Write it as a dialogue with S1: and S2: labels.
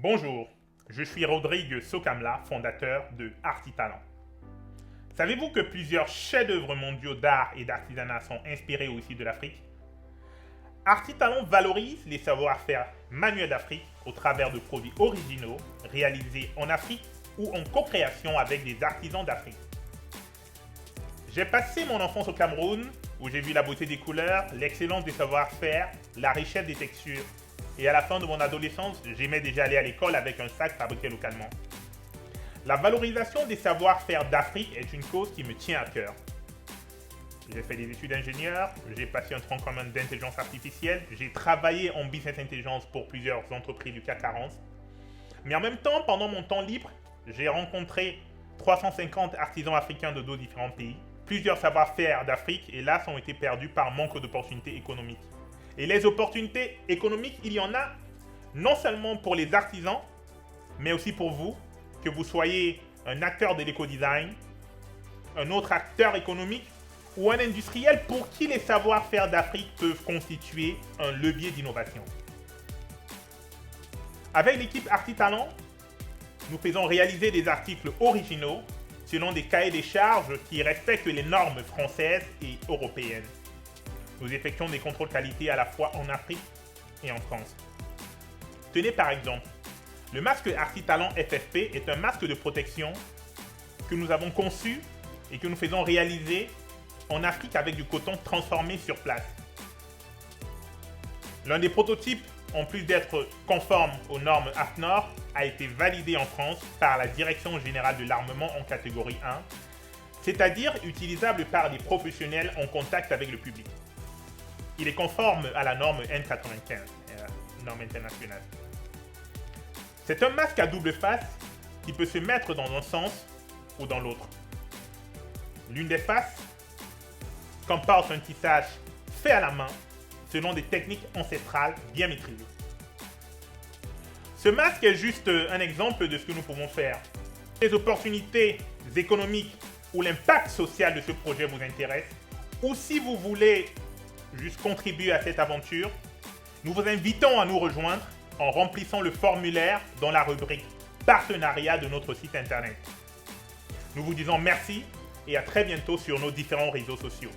S1: Bonjour, je suis Rodrigue Sokamla, fondateur de Artitalent. Savez-vous que plusieurs chefs-d'œuvre mondiaux d'art et d'artisanat sont inspirés aussi de l'Afrique? Artitalent valorise les savoir-faire manuels d'Afrique au travers de produits originaux réalisés en Afrique ou en co-création avec des artisans d'Afrique. J'ai passé mon enfance au Cameroun où j'ai vu la beauté des couleurs, l'excellence des savoir-faire, la richesse des textures. Et à la fin de mon adolescence, j'aimais déjà aller à l'école avec un sac fabriqué localement. La valorisation des savoir-faire d'Afrique est une cause qui me tient à cœur. J'ai fait des études d'ingénieur, j'ai passé un tronc commun d'intelligence artificielle, j'ai travaillé en business intelligence pour plusieurs entreprises du CAC 40. Mais en même temps, pendant mon temps libre, j'ai rencontré 350 artisans africains de 12 différents pays. Plusieurs savoir-faire d'Afrique, hélas, ont été perdus par manque d'opportunités économiques. Et les opportunités économiques, il y en a non seulement pour les artisans, mais aussi pour vous, que vous soyez un acteur de l'éco-design, un autre acteur économique ou un industriel pour qui les savoir-faire d'Afrique peuvent constituer un levier d'innovation. Avec l'équipe Artitalent, nous faisons réaliser des articles originaux selon des cahiers des charges qui respectent les normes françaises et européennes. Nous effectuons des contrôles qualité à la fois en Afrique et en France. Tenez par exemple, le masque Artitalent FFP est un masque de protection que nous avons conçu et que nous faisons réaliser en Afrique avec du coton transformé sur place. L'un des prototypes, en plus d'être conforme aux normes AFNOR, a été validé en France par la Direction générale de l'armement en catégorie 1, c'est-à-dire utilisable par des professionnels en contact avec le public. Il est conforme à la norme N95, la norme internationale. C'est un masque à double face qui peut se mettre dans un sens ou dans l'autre. L'une des faces comporte un tissage fait à la main selon des techniques ancestrales bien maîtrisées. Ce masque est juste un exemple de ce que nous pouvons faire. Les opportunités économiques ou l'impact social de ce projet vous intéressent, ou si vous voulez juste contribuer à cette aventure, nous vous invitons à nous rejoindre en remplissant le formulaire dans la rubrique partenariat de notre site internet. Nous vous disons merci et à très bientôt sur nos différents réseaux sociaux.